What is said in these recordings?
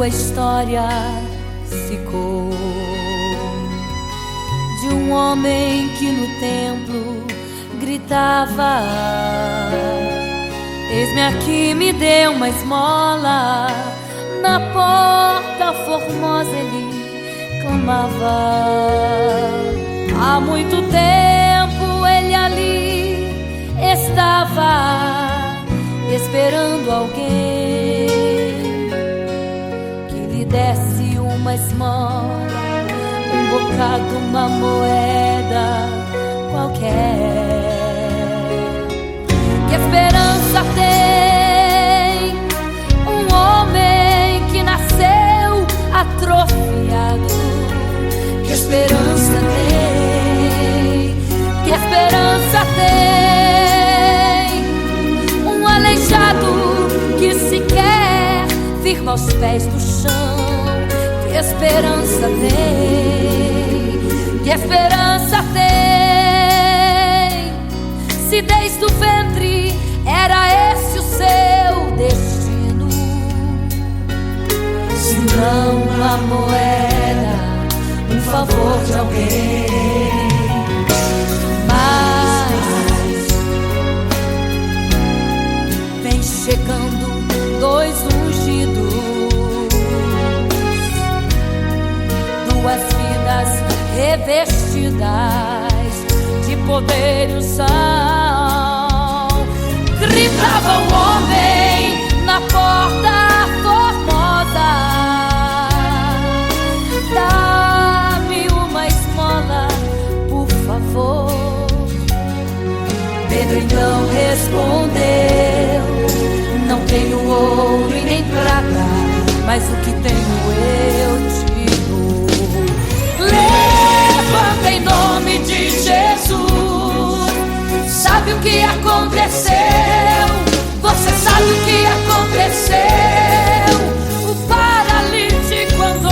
história ficou de um homem que no templo gritava: eis-me aqui, me dê uma esmola. Na porta formosa ele clamava. Há muito tempo ele ali estava esperando alguém que lhe desse uma esmola, um bocado, uma moeda qualquer. Que esperança tem um homem que nasceu atrofiado? Que esperança tem? Que esperança tem um aleijado que sequer firma os pés no chão? Que esperança tem? Que esperança tem? Se desde o ventre era esse o seu destino, se não uma moeda, um favor de alguém. Mas vem chegando dois ungidos, duas vidas revestidas de poder e unção. Gritava o homem na porta formosa: dá-me uma esmola, por favor. Pedro então respondeu: não tenho ouro e nem prata, mas o que tenho eu te dou. Levanta em nome de Jesus. Sabe o que aconteceu? Você sabe o que aconteceu? O paralítico andou.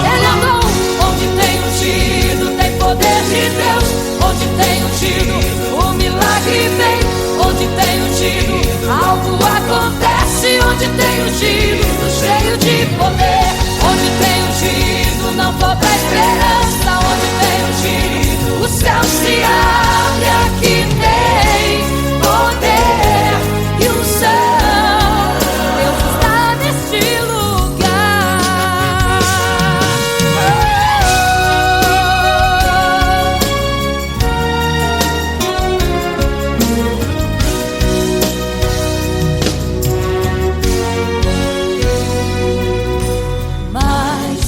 Ele andou. Onde tem ungido, tem poder de Deus. Onde tem ungido, o milagre vem. Onde tem ungido, algo acontece. Onde tem ungido, cheio de poder. Onde tem ungido, não falta esperança. Onde tem ungido, o céu se abre. Aqui tem poder e unção. Deus está neste lugar. Mas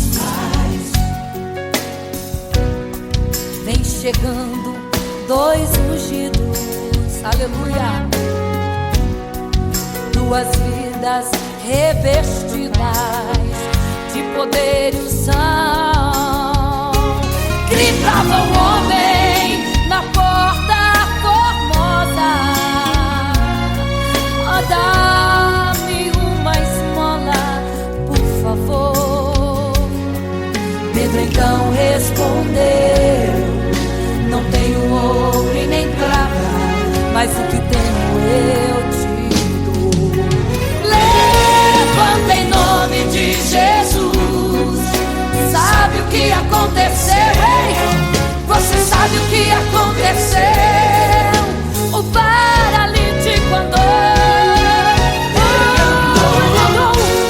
vem chegando dois ungidos, aleluia, duas vidas revestidas de poder e unção. Gritava o homem na porta formosa: oh, dá-me uma esmola, por favor. Pedro então respondeu: não tenho ouro e nem prata, mas o que tenho eu te dou. Levanta em nome de Jesus. Sabe o que aconteceu? Você sabe o que aconteceu? O paralítico andou.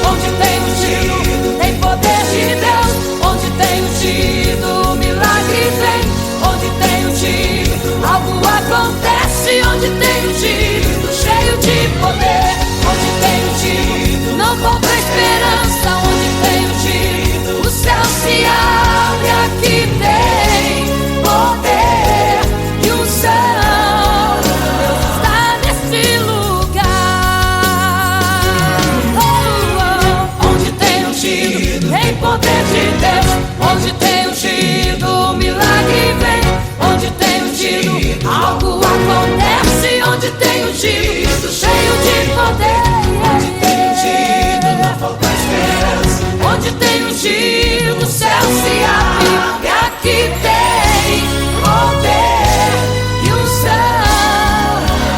Onde tem ungido, tem poder de Deus. Onde tem ungido, o milagre vem. Onde tem ungido, algo acontece. Onde tem ungido, cheio de poder. Onde tem ungido, não falta esperança. Onde tem ungido, o céu se abre. Aqui tem poder e unção. Deus está neste lugar. Onde tem ungido, tem poder de Deus. Onde tem ungido, o milagre vem. Onde tem ungido, algo acontece. Onde tem ungido, cheio de poder. Onde tem ungido, não falta esperança. Onde tem ungido, o céu se abre. E aqui tem poder e unção.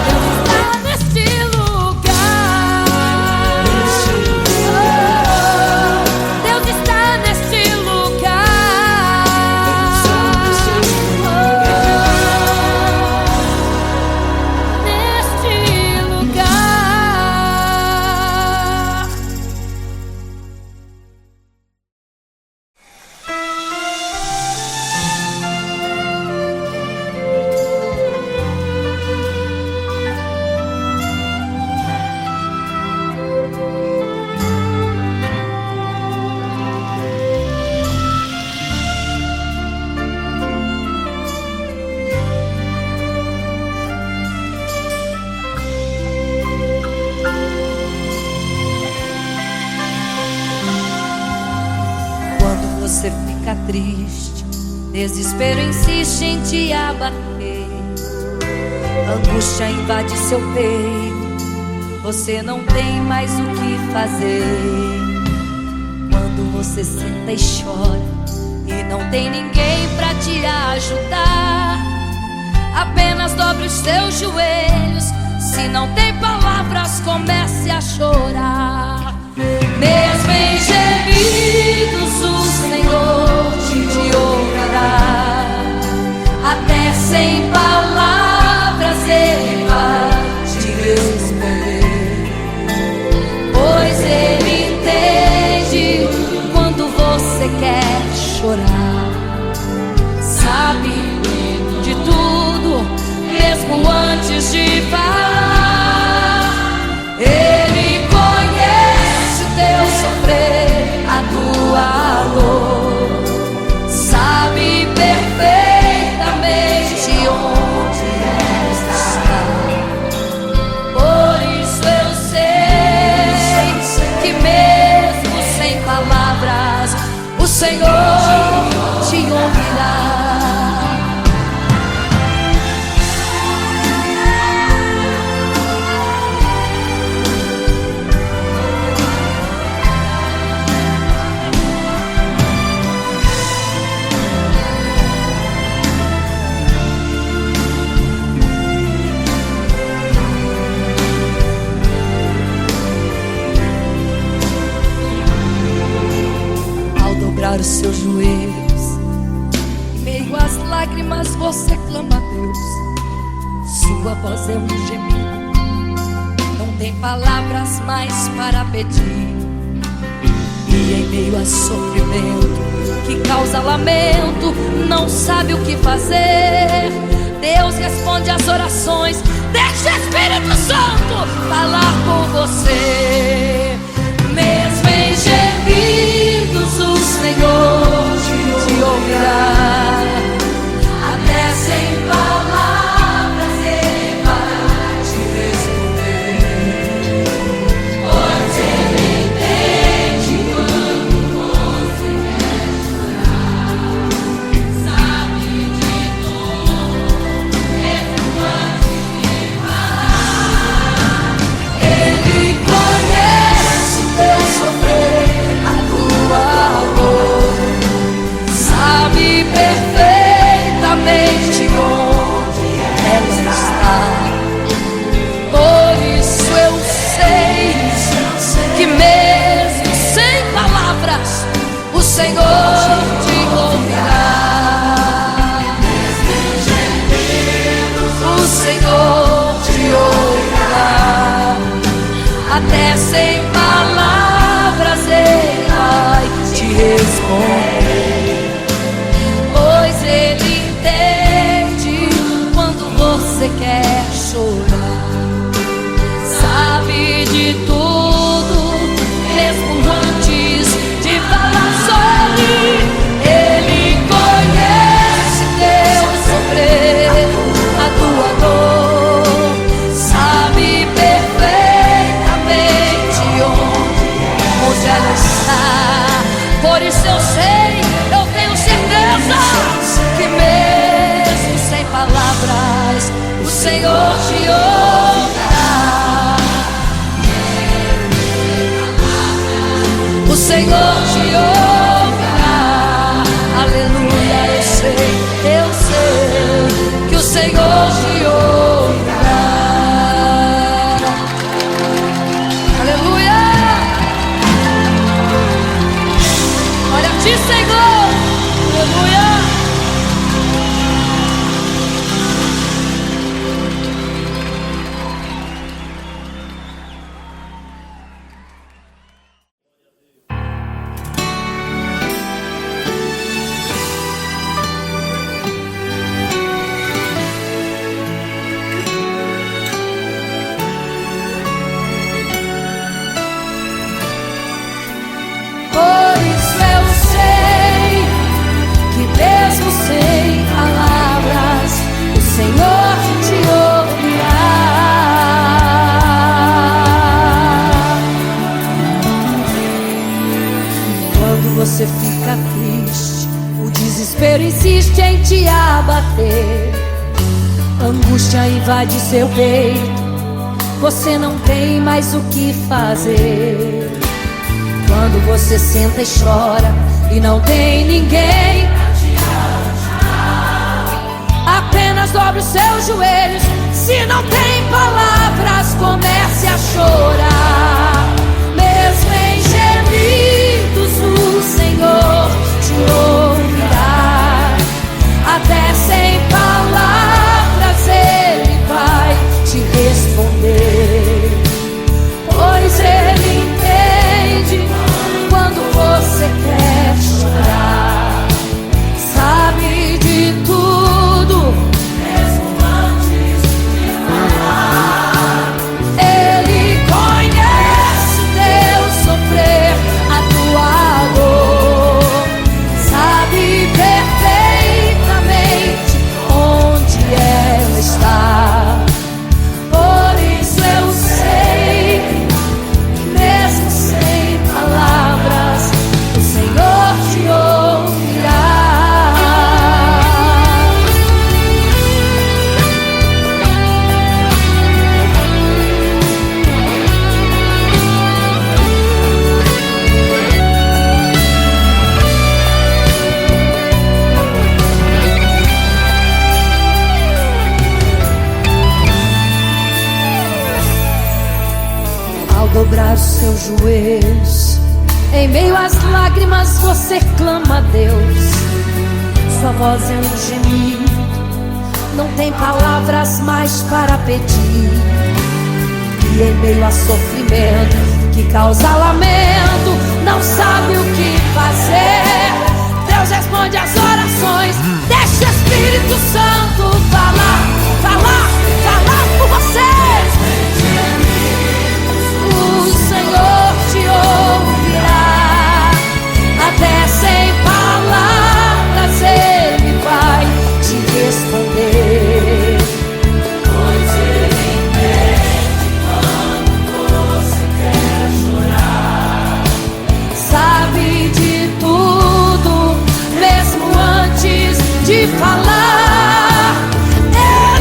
Deus está neste lugar. triste, desespero insiste em te abater, angústia invade seu peito, você não tem mais o que fazer. Quando você senta e chora e não tem ninguém pra te ajudar, apenas dobre os seus joelhos. Se não tem palavras, comece a chorar. Mesmo em gemidos, o Senhor te ouvirá. Até sem palavras Ele vai te responder, pois Ele entende quando você quer chorar. Sabe de tudo, mesmo antes de falar. Ele conhece o teu sofrer, a tua dor, sabe perfeitamente onde está. Por isso eu sei que mesmo sem palavras o Senhor te ouvirá. Os seus joelhos, em meio às lágrimas você clama a Deus. Sua voz é um gemido, não tem palavras mais para pedir. E em meio a sofrimento que causa lamento, não sabe o que fazer. Deus responde às orações, deixa o Espírito Santo falar com você. Mesmo em gemidos o Senhor te ouvirá. Até sem palavras Ele vai te responder, pois Ele entende quando você quer chorar. Sabe de tudo, mesmo antes de falar. Ele conhece o teu sofrer, a tua dor, sabe perfeitamente onde ela está. Por isso eu sei que mesmo sem palavras o Senhor te ouvirá. O Senhor te ouvirá. Até sem palavras Ele vai te responder, pois Ele entende quando você quer chorar. Sabe de tudo, mesmo antes de falar sobre. Ele conhece teu sofrer, a tua dor, sabe perfeitamente onde ela está. Por isso eu sei, eu tenho certeza que mesmo sem palavras o Senhor te ouvirá. O Senhor te ouvirá. Aleluia, eu sei que o Senhor te ouvirá. Aleluia. Olha a ti, Senhor. Aleluia. angústia invade seu peito, você não tem mais o que fazer. Quando você senta e chora e não tem ninguém, apenas dobre os seus joelhos. Se não tem palavras, comece a chorar. Mesmo em gemidos, o Senhor te ouvirá. Até sem palavras Ele vai te responder, pois Ele entende quando você quer chorar. Sabe de tudo, mesmo antes de falar. Ele conhece o teu sofrer, a tua dor. Sabe perfeitamente onde ela está. Por isso eu sei que mesmo sem palavras, o Senhor te ouvirá. Ao dobrar os seus joelhos, em meio às lágrimas você clama a Deus. Sua voz é um gemido, não tem palavras mais para pedir. E em meio a sofrimento que causa lamento, não sabe o que fazer. Deus responde às orações. Deixa o Espírito Santo falar, falar, falar por você. O Senhor te ouvirá. Até sem palavras Ele vai te responder, pois Ele entende quando você quer chorar. Sabe de tudo, mesmo antes de falar.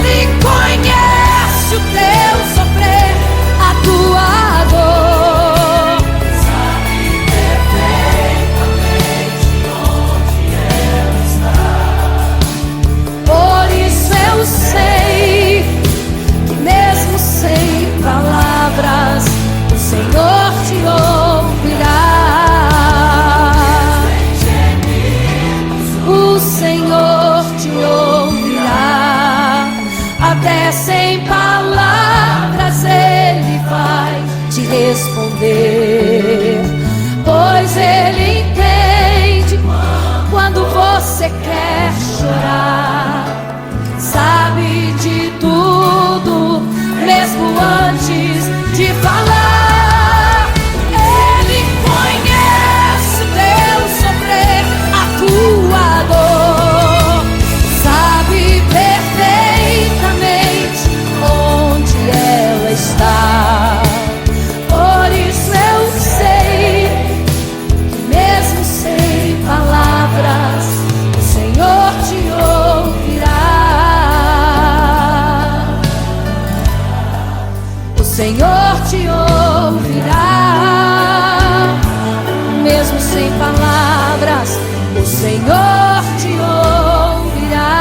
Ele conhece o teu sofrer, a tua dor. Sabe perfeitamente onde ela está. Por isso eu sei que mesmo sem palavras, o Senhor te ouvirá. O Senhor te ouvirá. Até sem palavras Ele vai te responder, pois Ele entende quando você quer chorar. Sabe de tudo, mesmo antes de falar. Ele conhece o teu sofrer, a tua dor. Sabe perfeitamente onde ela está. Por isso eu sei que mesmo sem palavras, o Senhor te ouvirá. O Senhor te ouvirá. Mesmo sem palavras, o Senhor te ouvirá.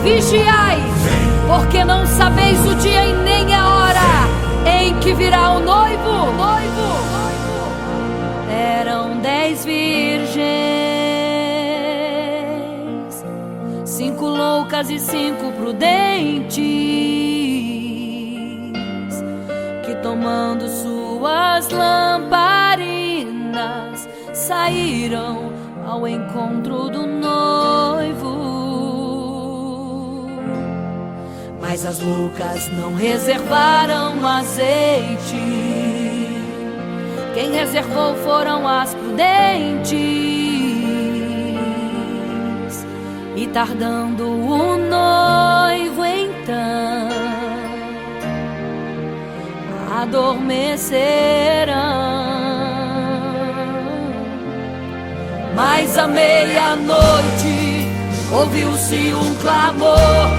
vigiai, porque não sabeis o dia e nem a hora em que virá o noivo. Eram 10 virgens, 5 loucas e 5 prudentes, que tomando suas lamparinas saíram ao encontro do noivo. Mas as loucas não reservaram azeite. Quem reservou foram as prudentes. E tardando o noivo então, adormecerão. Mas à meia-noite ouviu-se um clamor: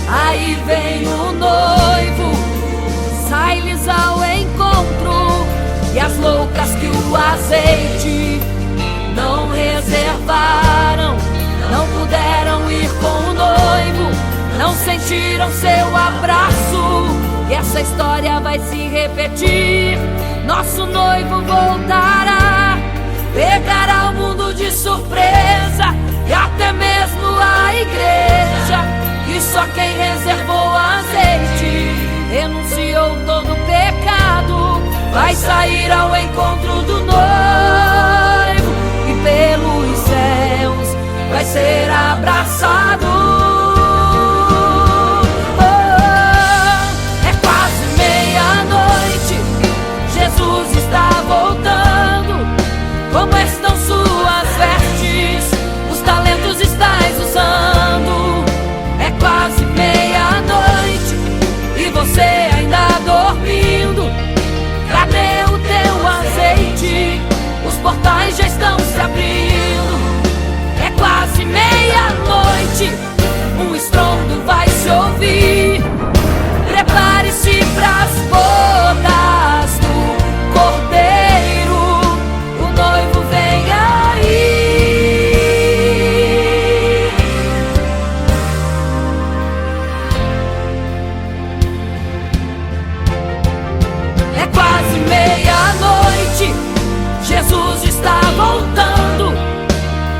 aí vem o noivo, sai-lhes ao encontro. E as loucas que o azeite não reservaram, não puderam ir com o noivo, não sentiram seu abraço. E essa história vai se repetir. Nosso noivo voltará, pegará o mundo de surpresa, e até mesmo a igreja. E só quem reservou azeite, renunciou todo pecado, vai sair ao encontro do noivo, e pelos céus vai ser abraçado. É quase meia-noite, Jesus está voltando. Como estão suas vestes? Os talentos estais usando. É quase meia-noite e você ainda dormindo. Cadê o teu azeite? Os portais já estão se abrindo. É quase meia-noite, um estrondo vai se ouvir. Prepare-se pras bodas do Cordeiro, o noivo vem aí. É quase meia-noite, Jesus está voltando.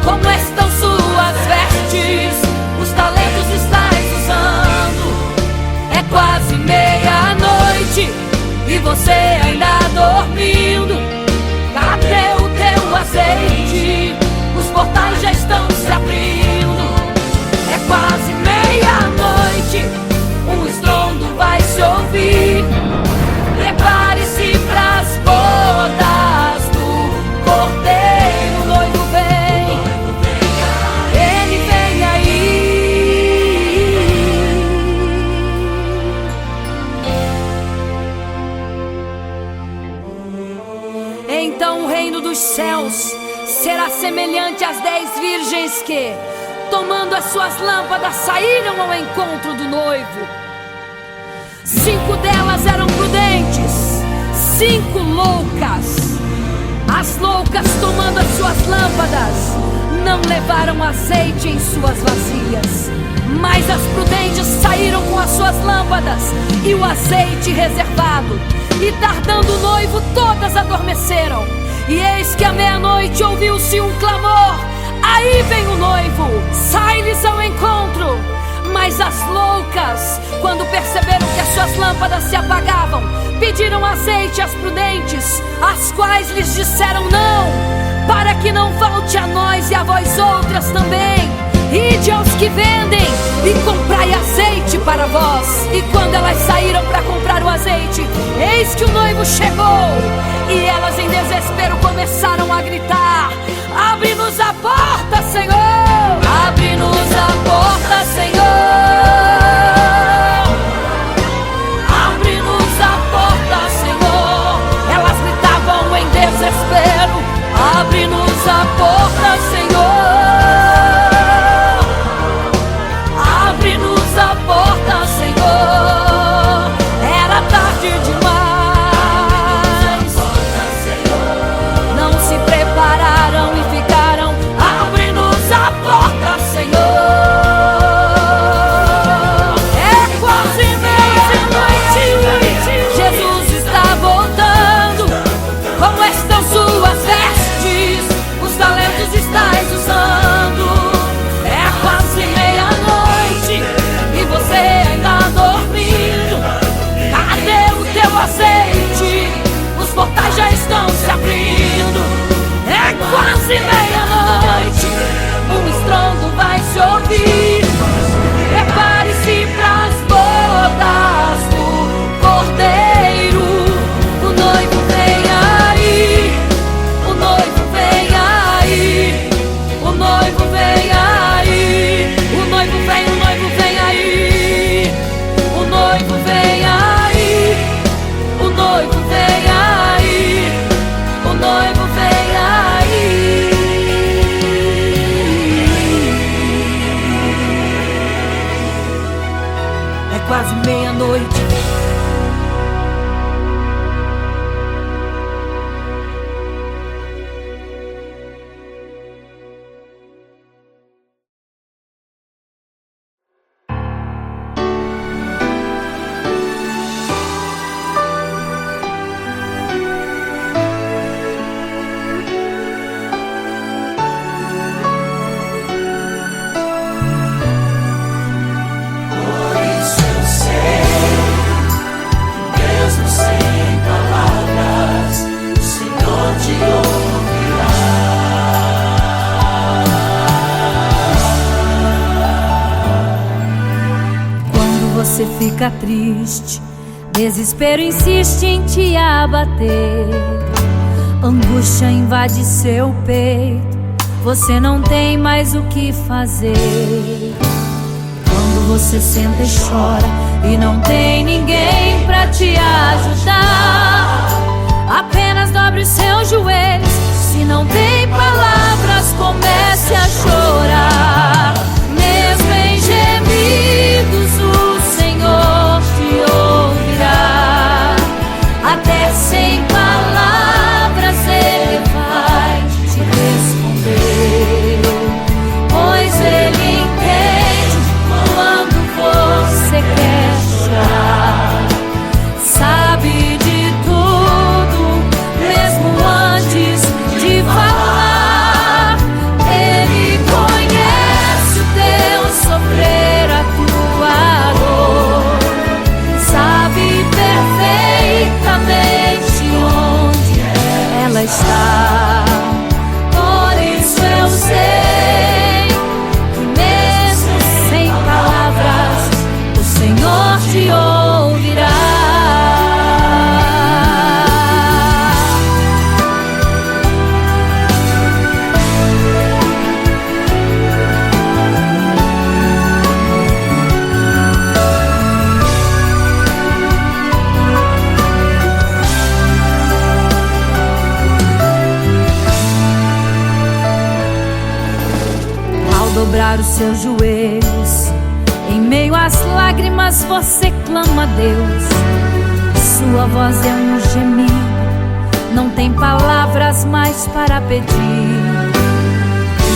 Como estão suas vestes? Os talentos estais usando. É quase meia-noite e você ainda dormindo. Cadê o teu azeite? Os portais já estão se abrindo. É quase meia-noite, um estrondo vai se ouvir. Prepare-se pras bodas do Cordeiro, o noivo vem, ele vem aí. Então o reino dos céus será semelhante às 10 virgens que, tomando as suas lâmpadas, saíram ao encontro do noivo. 5 delas eram prudentes, 5 loucas. As loucas, tomando as suas lâmpadas, não levaram azeite em suas vasilhas. Mas as prudentes saíram com as suas lâmpadas e o azeite reservado. E tardando o noivo, todas adormeceram. E eis que à meia-noite ouviu-se um clamor: aí vem o noivo, sai-lhes ao encontro. Mas as loucas, quando perceberam que as suas lâmpadas se apagavam, pediram azeite às prudentes, as quais lhes disseram: não, para que não falte a nós e a vós outras também. Ide aos que vendem e comprai azeite para vós. E quando elas saíram para comprar o azeite, eis que o noivo chegou. E elas em desespero começaram a gritar: abre-nos a porta, Senhor! Abre-nos a porta, Senhor! Abre-nos a porta, Senhor! Elas gritavam em desespero: abre-nos a porta, Senhor! Abre-nos a porta, Senhor! Era tarde demais. Não se prepararam e ficaram: abre-nos a porta, Senhor! quase meia-noite. Você fica triste, desespero insiste em te abater, angústia invade seu peito, você não tem mais o que fazer. Quando você senta e chora e não tem ninguém pra te ajudar, apenas dobre os seus joelhos. Se não tem palavras, comece a chorar. Mesmo em gemidos, o Senhor te ouvirá. Até sem palavras Ele vai te responder, pois Ele entende quando você quer chorar. Sabe de tudo, mesmo antes de falar. Ele conhece o teu sofrer, a tua dor. Sabe perfeitamente onde ela está. Por isso eu sei que mesmo sem palavras o Senhor te ouvirá. Dobrar os seus joelhos, em meio às lágrimas você clama a Deus. Sua voz é um gemido, não tem palavras mais para pedir.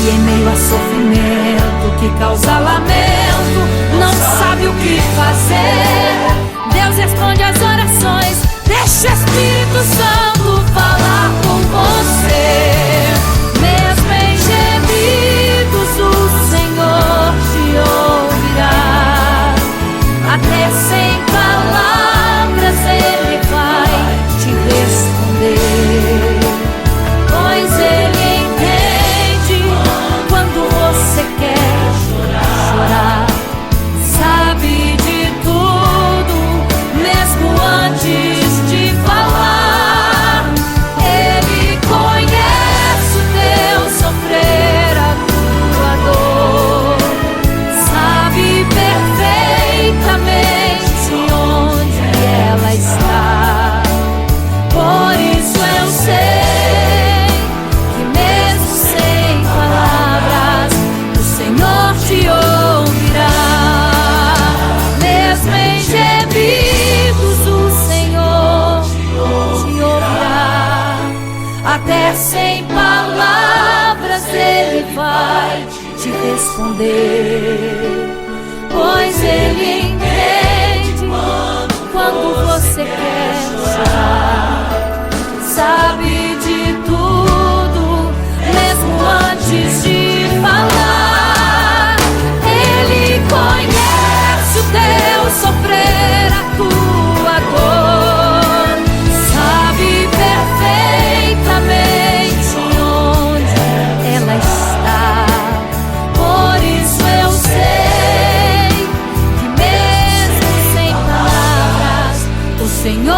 E em meio a sofrimento que causa lamento, não sabe o que fazer. Deus responde às orações, deixa o Espírito Santo falar com você. Mesmo em gemidos o Senhor te ouvirá. Até sem palavras Ele vai te responder, pois Ele entende quando você quer chorar. Sabe de tudo, mesmo antes de falar. Ele conhece o teu sofrer, a tua dor. Sabe perfeitamente onde ela está. Por isso eu sei que mesmo sem palavras o Senhor te ouvirá. Mesmo em gemidos o Senhor te ouvirá. Até sem palavras Ele vai te responder, pois Ele entende quando você quer chorar. Sabe de tudo, mesmo antes de falar. Ele conhece o teu sofrer, a tua dor. Sabe perfeitamente onde ela está. Por isso eu sei que mesmo sem palavras o Senhor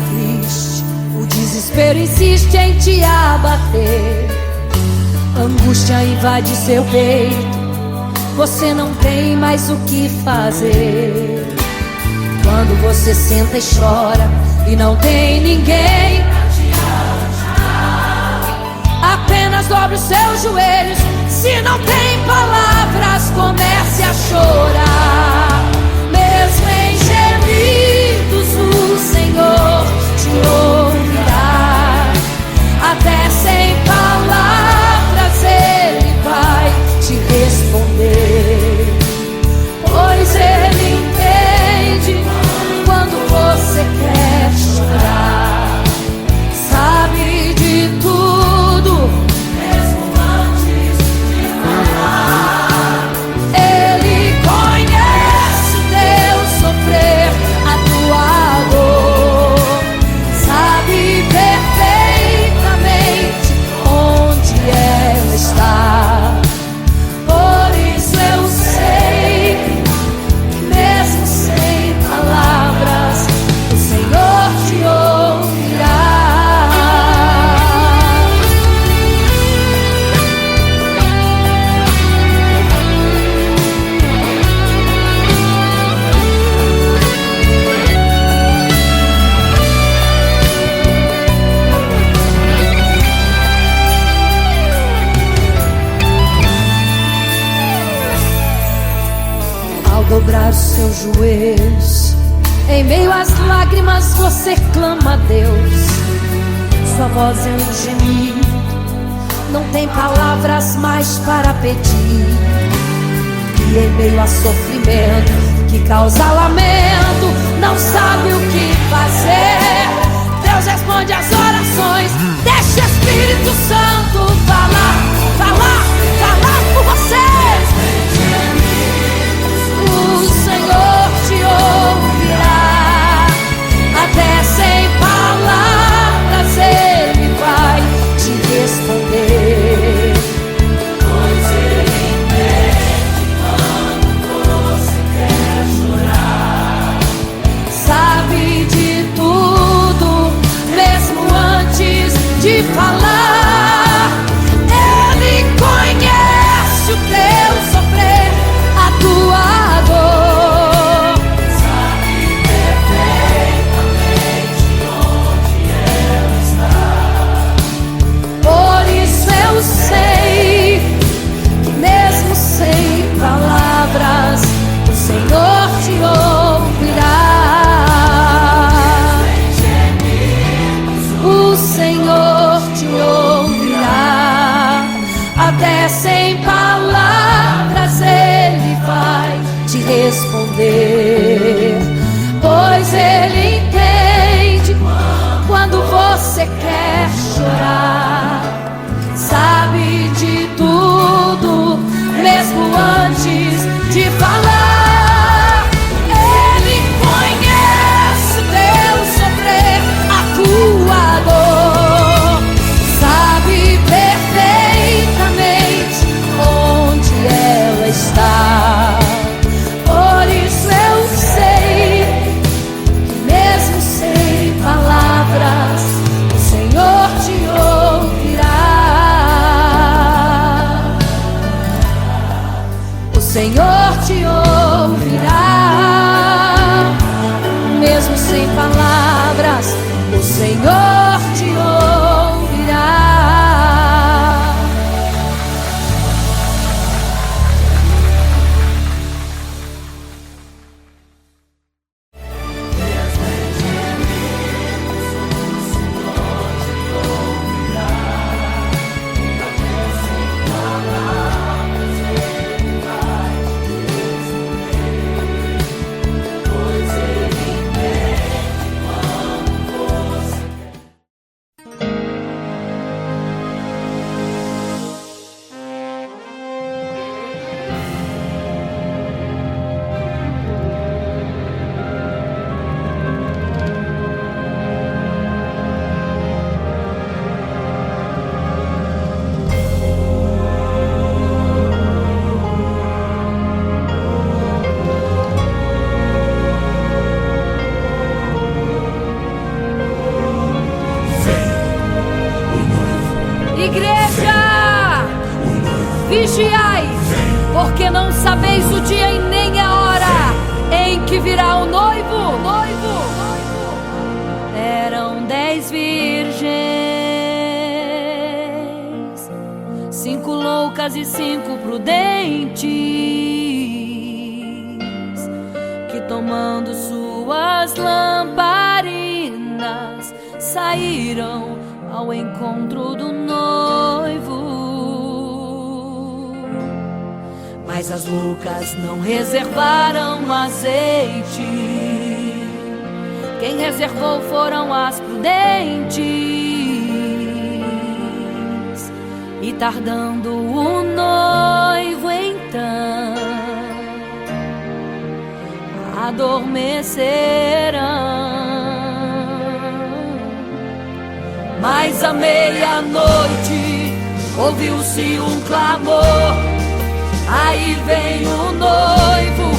triste, o desespero insiste em te abater. Angústia invade seu peito, você não tem mais o que fazer. Quando você senta e chora e não tem ninguém, apenas dobre os seus joelhos. Se não tem palavras, comece a chorar. Mesmo em gemidos, o Senhor te ouvirá. Até sem palavras Ele vai te responder, pois Ele entende quando você quer chorar. Sabe de tudo, mesmo antes de falar. Ele conhece o teu sofrer, a tua dor. Sabe perfeitamente onde ela está. Por isso eu sei que mesmo sem palavras, o Senhor te ouvirá. Ao dobrar os seus joelhos, em meio às lágrimas você clama a Deus. Sua voz é um gemido, não tem palavras mais para pedir. E em meio a sofrimento que causa lamento, não sabe o que fazer. Deus responde às orações, deixa o Espírito Santo falar, falar, falar por você. O Senhor te ouvirá. Até sem palavras Ele vai te responder, pois Ele entende quando você quer chorar. Sabe de tudo, mesmo antes de falar. Ele conhece o teu sofrer, a tua dor. Sabe perfeitamente onde ela está. Por isso eu sei que mesmo sem palavras, o Senhor te ouvirá. O Senhor te ouvirá. Até sem palavras Ele vai te responder, pois Ele entende quando você quer chorar. Sabe de tudo, mesmo antes de falar. Ele conhece o teu sofrer, a tua dor. Sabe perfeitamente onde ela está. Por isso eu sei que mesmo sem palavras, o Senhor te ouvirá. O Senhor te ouvirá. Mesmo sem palavras, o Senhor te ouvirá. vigiai, porque não sabeis o dia e nem a hora em que virá o noivo. Eram 10 virgens, 5 loucas e 5 prudentes, que tomando suas lamparinas saíram ao encontro do noivo. Mas as loucas não reservaram azeite. Quem reservou foram as prudentes. E tardando o noivo então, adormecerão. Mas à meia-noite ouviu-se um clamor: aí vem o noivo,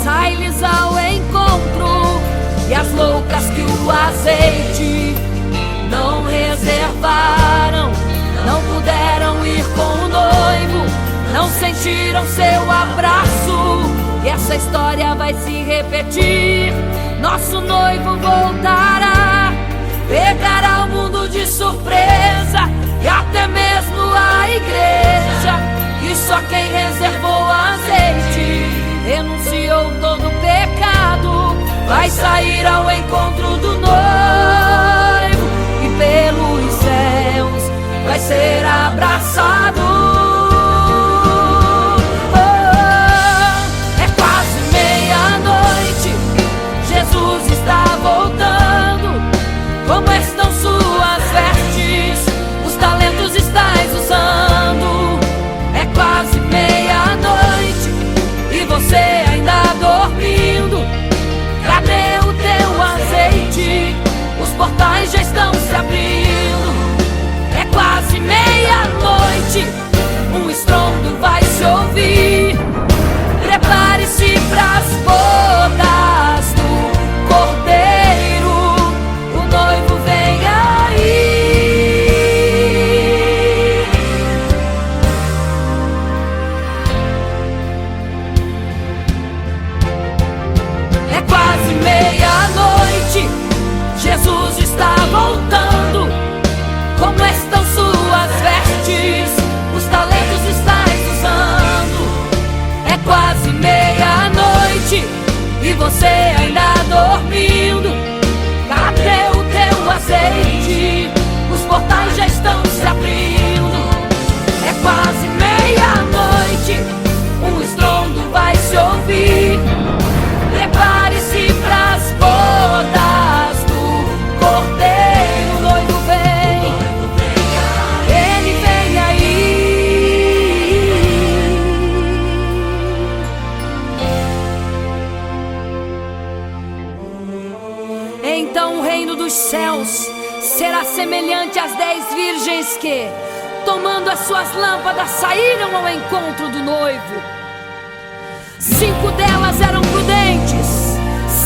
sai-lhes ao encontro. E as loucas que o azeite não reservaram, não puderam ir com o noivo, não sentiram seu abraço. E essa história vai se repetir. Nosso noivo voltará, pegará o mundo de surpresa, e até mesmo a igreja. E só quem reservou azeite, renunciou todo o pecado, vai sair ao encontro do noivo, e pelos céus vai ser abraçado. É quase meia-noite, Jesus está voltando. Como estão suas vestes? Os talentos estais usando. É quase meia-noite e você ainda dormindo. Cadê o teu azeite? Os portais já estão se abrindo. É quase meia-noite, um estrondo vai se ouvir. Prepare-se pras bodas do Cordeiro, o noivo vem aí. É quase meia-noite, Jesus está voltando. Como estão suas vestes? Os talentos estais usando. É quase meia-noite e você ainda dormindo. Cadê o teu azeite? Os portais já estão se abrindo. É quase meia-noite, um estrondo vai se ouvir. Prepare-se pras bodas do Cordeiro, o noivo vem, ele vem aí. Então o reino dos céus será semelhante às 10 virgens que, tomando as suas lâmpadas, saíram ao encontro do noivo. 5 delas eram prudentes,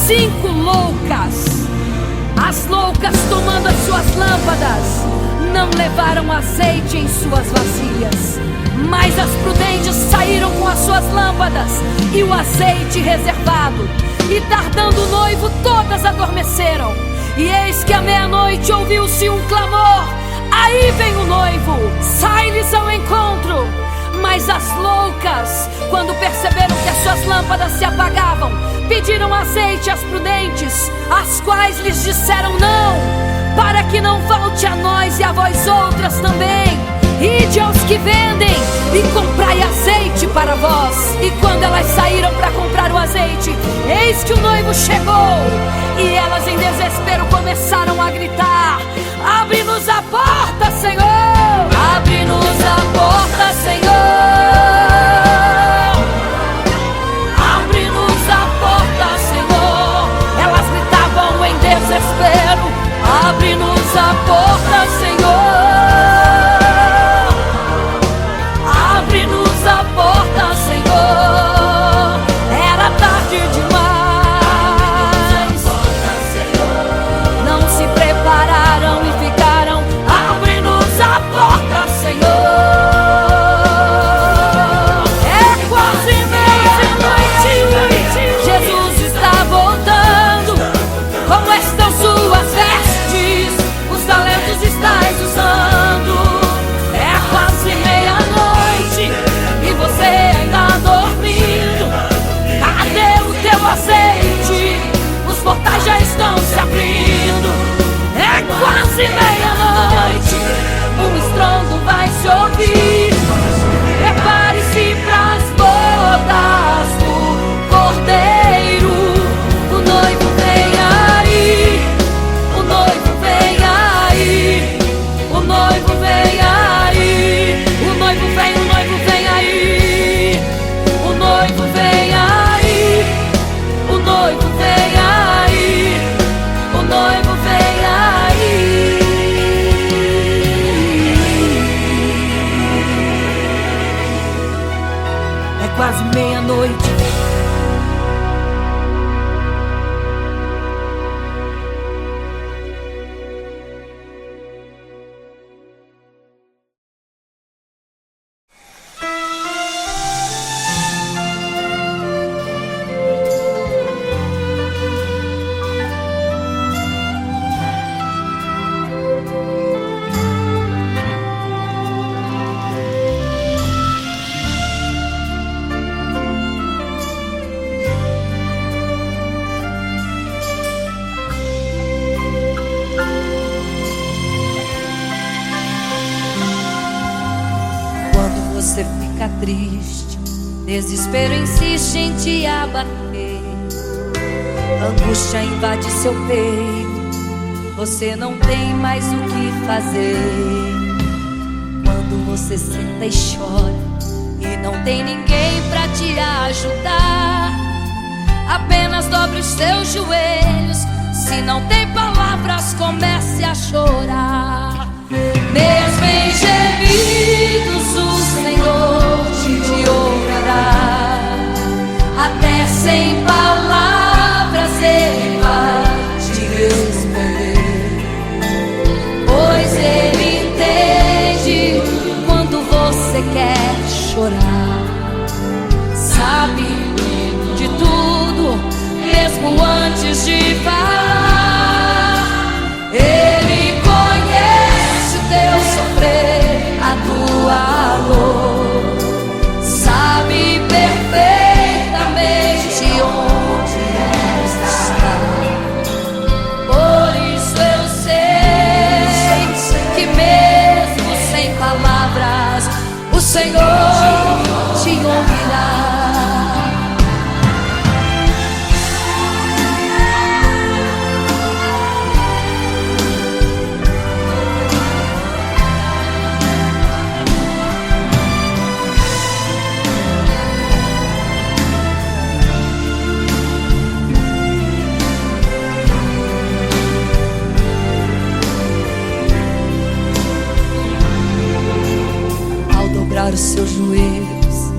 5 loucas. As loucas, tomando as suas lâmpadas, não levaram azeite em suas vasilhas. Mas as prudentes saíram com as suas lâmpadas e o azeite reservado. E tardando o noivo, todas adormeceram. E eis que à meia-noite ouviu-se um clamor: aí vem o noivo, sai-lhes ao encontro. Mas as loucas, quando perceberam que as suas lâmpadas se apagavam, pediram azeite às prudentes, as quais lhes disseram: não, para que não falte a nós e a vós outras também. Ide aos que vendem e comprai azeite para vós. E quando elas saíram para comprar o azeite, eis que o noivo chegou. E elas em desespero começaram a gritar: abre-nos a porta, Senhor! Abre-nos a porta, Senhor! Abre-nos a porta, Senhor! Elas gritavam em desespero: abre-nos a porta, Senhor! Abre-nos a porta, Senhor! Era tarde demais. você fica triste, desespero insiste em te abater, angústia invade seu peito, você não tem mais o que fazer. Quando você senta e chora e não tem ninguém pra te ajudar, apenas dobre os seus joelhos. Se não tem palavras, comece a chorar. Mesmo em gemidos o Senhor te ouvirá. Até sem palavras Ele vai te responder, pois Ele entende quando você quer chorar. Sabe de tudo, mesmo antes de falar. Ele conhece o teu sofrer, a tua dor, sabe perfeitamente onde está. Por isso eu sei que mesmo sem palavras o Senhor te ouvirá. Os seus joelhos,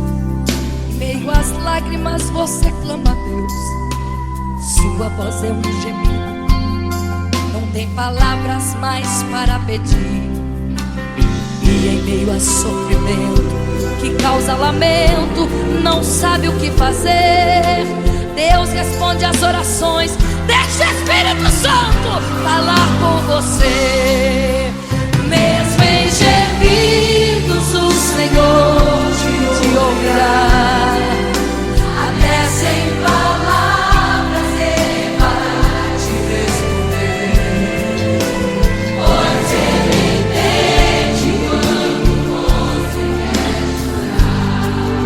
em meio às lágrimas você clama a Deus. Sua voz é um gemido, não tem palavras mais para pedir. E em meio a sofrimento que causa lamento, não sabe o que fazer. Deus responde às orações, deixa o Espírito Santo falar com você. Mesmo em gemidos o Senhor te ouvirá. Até sem palavras Ele vai te responder, pois Ele entende quando você quer chorar.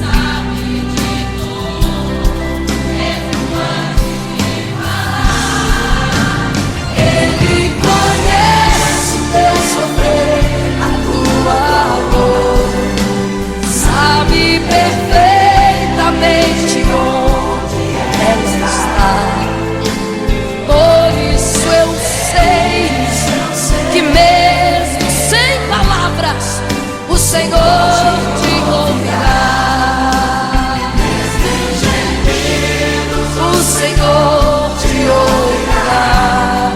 Sabe de tudo, mesmo antes de falar. Ele conhece o teu sofrer, a tua dor, sabe perfeitamente onde ela está. Por isso eu sei que mesmo sem palavras o Senhor te ouvirá. O Senhor te ouvirá.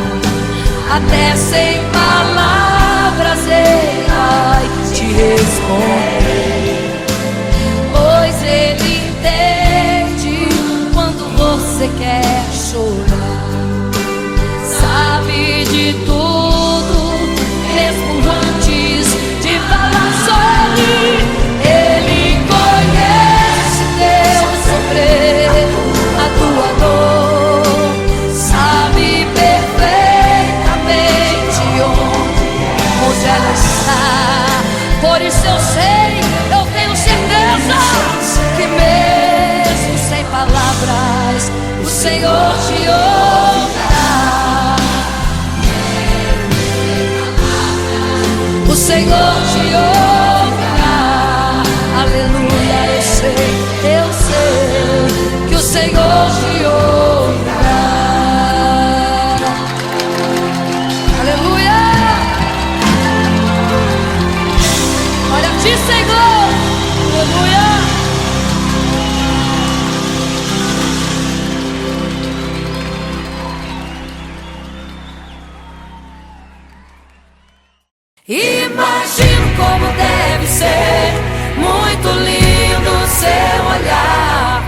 Até sem palavras Ele vai te responder, pois Ele entende quando você quer chorar. Sabe de tudo, mesmo antes de falar sobre. Ele conhece teu sofrer, a tua dor, sabe perfeitamente onde ela está. Por isso eu sei, eu tenho certeza que mesmo sem palavras o Senhor te ouvirá. O Senhor te ouvirá. Aleluia, eu sei que o Senhor te ouvirá. Aleluia. Olha a ti, Senhor. Aleluia. Imagino como deve ser muito lindo seu olhar.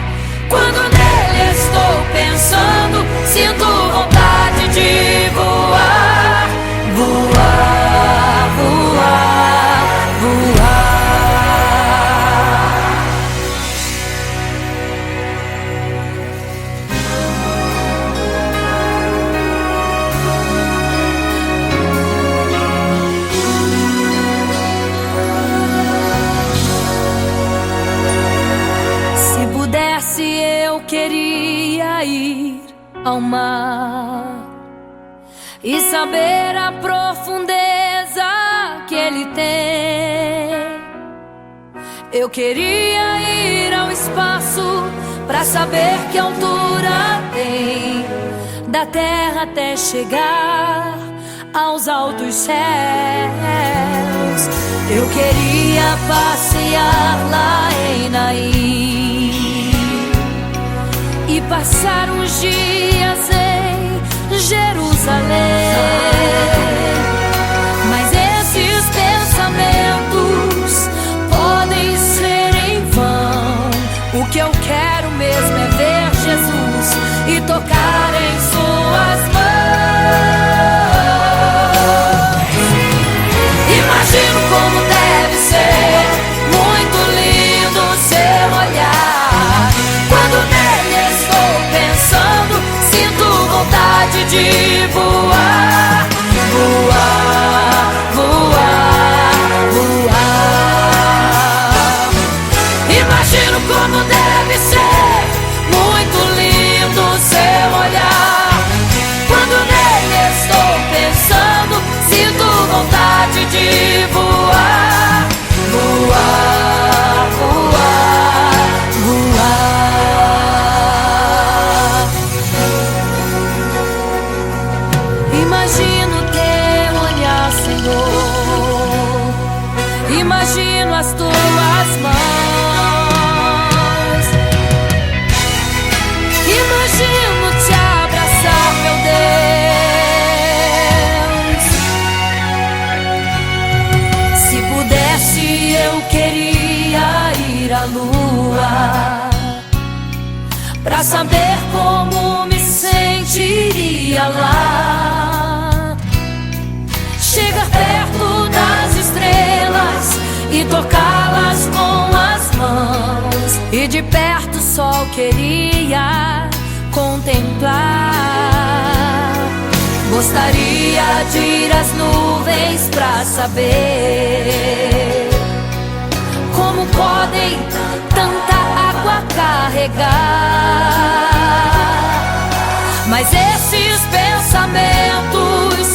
Quando nele estou pensando, sinto vontade de voar, voar, voar, voar. ao mar e saber a profundeza que ele tem. Eu queria ir ao espaço pra saber que altura tem, da terra até chegar aos altos céus. Eu queria passear lá em Naim e passar uns dias em Jerusalém. Mas esses pensamentos podem ser em vão. O que eu quero mesmo é ver Jesus e tocar em suas mãos. Imagino como deve ser muito lindo seu olhar. Quando nele estou pensando, sinto vontade de voar, voar, voar, voar. Imagino como deve ser muito lindo seu olhar. Quando nele estou pensando, sinto vontade de voar, voar, voar, voar. Imagino teu olhar, Senhor. Imagino as tuas mãos. Imagino te abraçar, meu Deus. Se pudesse, eu queria ir à lua pra saber como me sentiria lá. Chegar perto das estrelas e tocá-las com as mãos, e de perto só queria contemplar. Gostaria de ir às nuvens pra saber como podem tanta água carregar. Mas esses pensamentos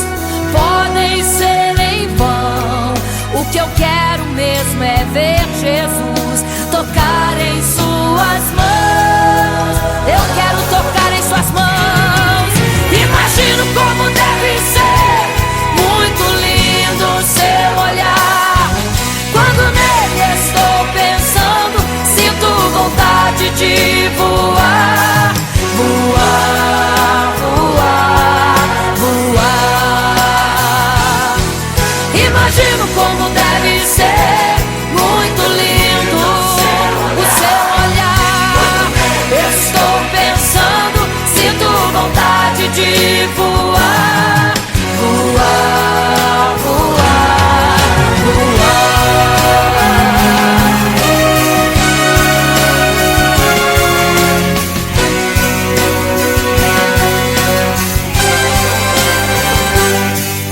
podem ser em vão. O que eu quero mesmo é ver Jesus, tocar em suas mãos. Eu quero tocar em suas mãos. Imagino como deve ser muito lindo seu olhar. Quando nele estou pensando, sinto vontade de voar, voar, voar, voar. Imagino como deve ser muito lindo o seu olhar. Estou pensando, sinto vontade de voar, voar, voar, voar.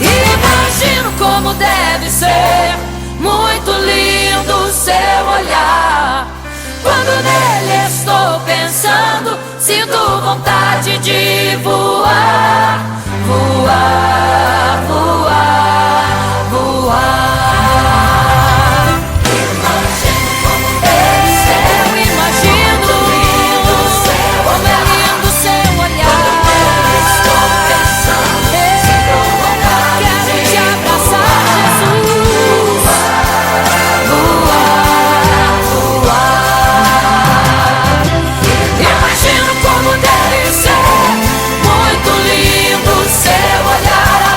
Imagino como deve ser muito lindo o seu olhar. Quando nele estou pensando, sinto vontade de voar, voar, voar, voar. Imagino como deve ser, eu imagino como é lindo o seu olhar. Estou pensando, sinto vontade, quero te abraçar, Jesus. Voar, voar. Imagino como deve ser muito lindo o seu olhar.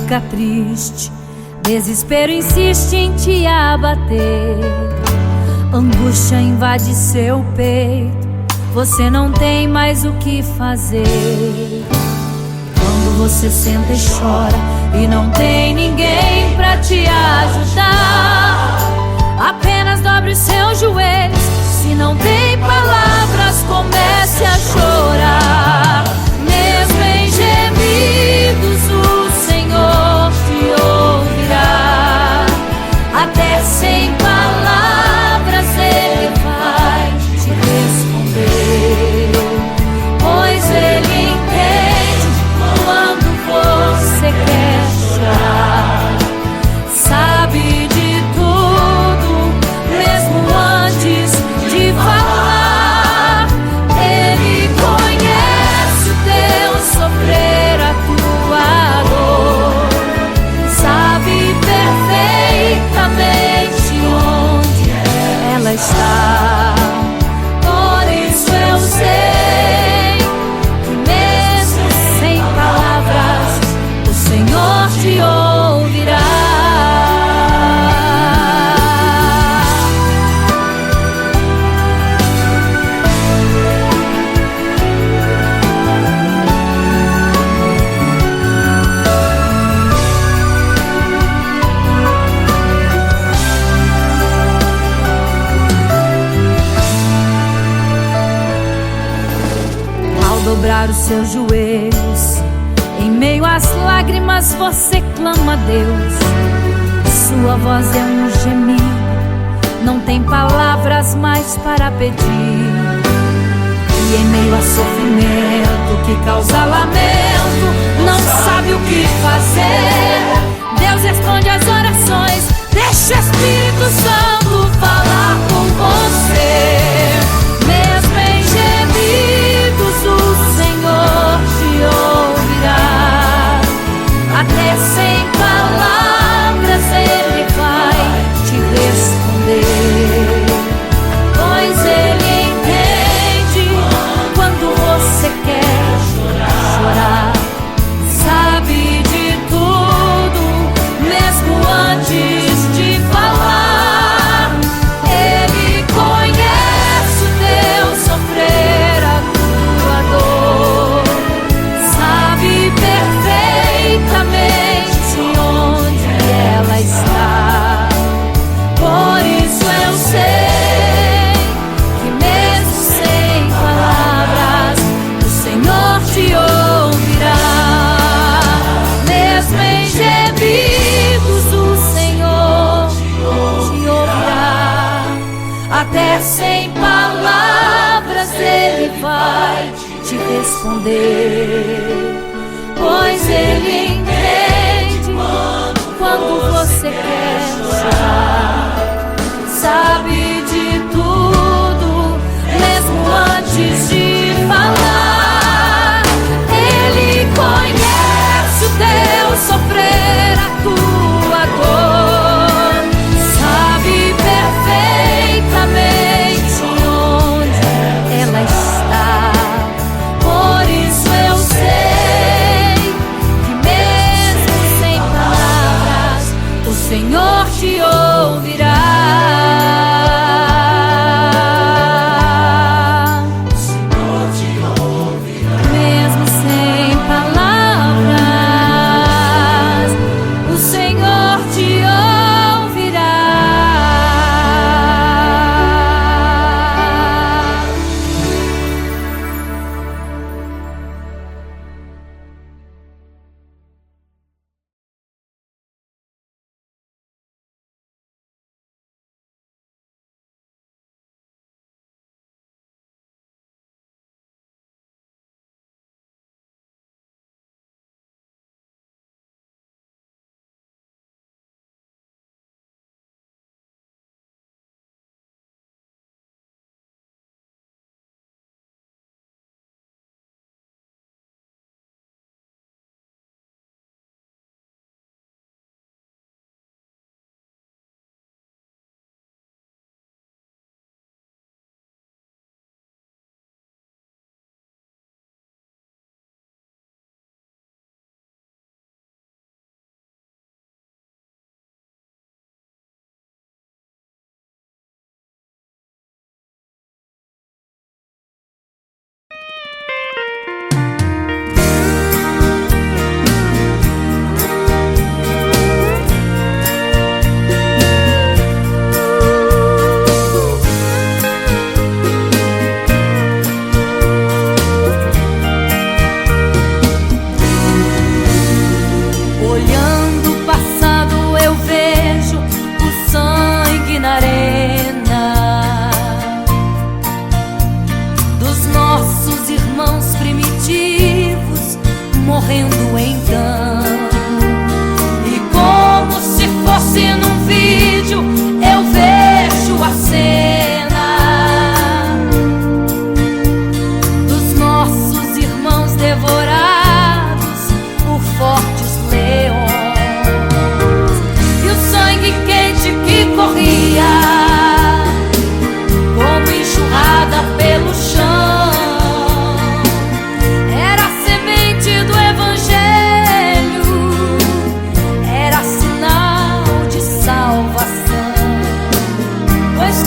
fica triste, desespero insiste em te abater, angústia invade seu peito, você não tem mais o que fazer. Quando você senta e chora e não tem ninguém pra te ajudar, apenas dobre os seus joelhos. Se não tem palavras, comece a chorar. Mesmo em gemidos, o Senhor te ouvirá. Até sem palavras Ele vai te responder, pois Ele entende quando você quer chorar. Sabe de tudo, mesmo antes de falar. Ele conhece o teu sofrer, a tua dor. Sabe perfeitamente onde ela está. Por isso eu sei que mesmo sem palavras o Senhor te ouvirá. Ao dobrar os seus joelhos, em meio às lágrimas você clama a Deus. Sua voz é um gemido, não tem palavras mais para pedir. E em meio a sofrimento que causa lamento, não sabe o que fazer. Deus responde às orações, deixa o Espírito Santo falar com você. Mesmo em gemidos o Senhor te ouvirá. Até sem palavras Ele vai te responder, pois Ele entende quando você quer chorar. Sabe de tudo, mesmo antes de falar. Ele conhece o teu sofrer, a tua dor. Sabe perfeitamente onde ela está. Por isso eu sei que mesmo sem palavras o Senhor te ouvirá. Mesmo em gemidos o Senhor te ouvirá. Até sem palavras Ele vai te responder, pois Ele entende quando você quer chorar. Sabe de tudo, mesmo antes de falar. Ele conhece o teu sofrer, a tua dor. Sabe perfeitamente onde ela está. Por isso eu sei que mesmo sem palavras o Senhor te ouvirá.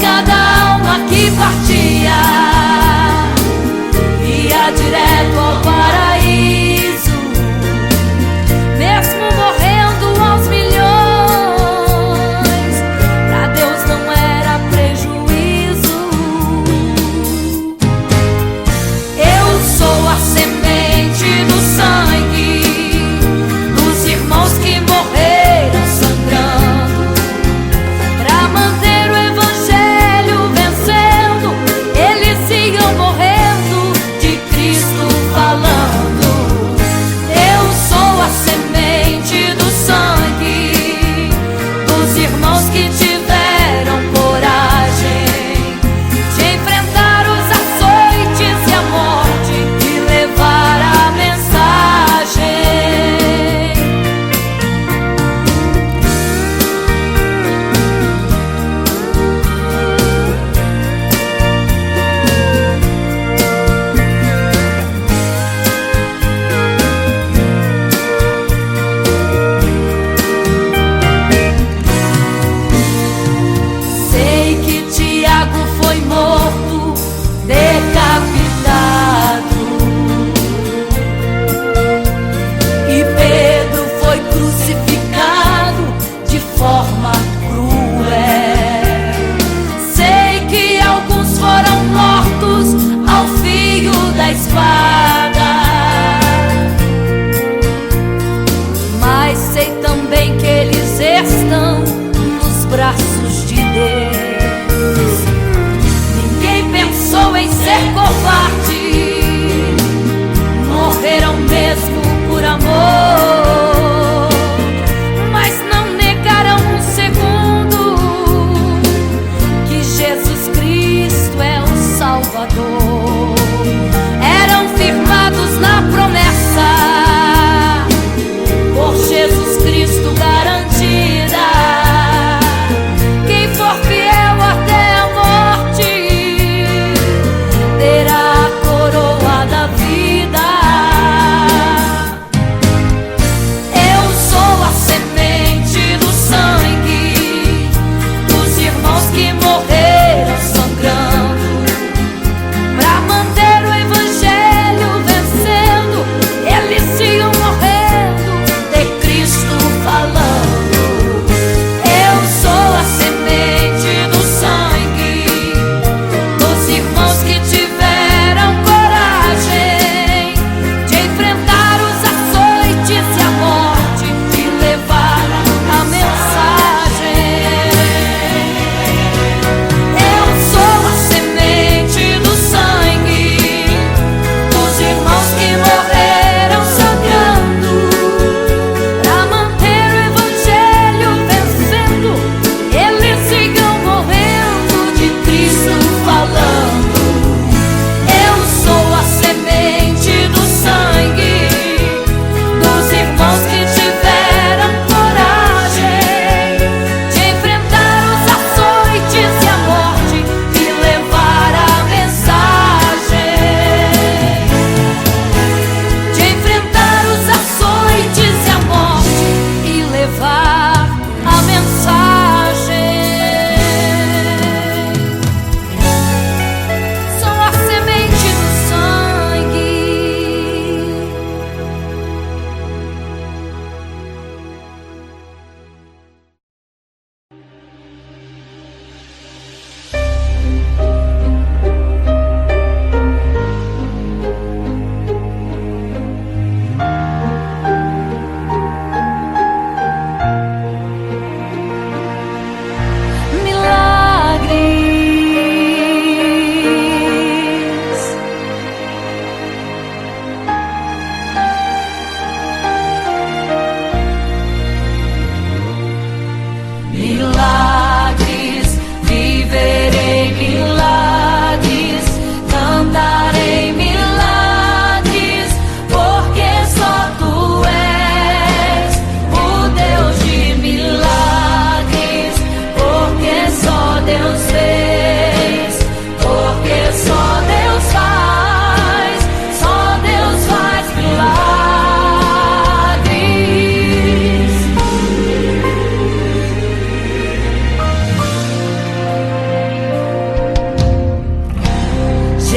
cada alma que partia ia direto ao paraíso, mesmo morrendo aos milhões. Pra Deus não era prejuízo. Eu sou a semente do sangue dos irmãos que morreram sangrando pra manter o evangelho vencendo. Eles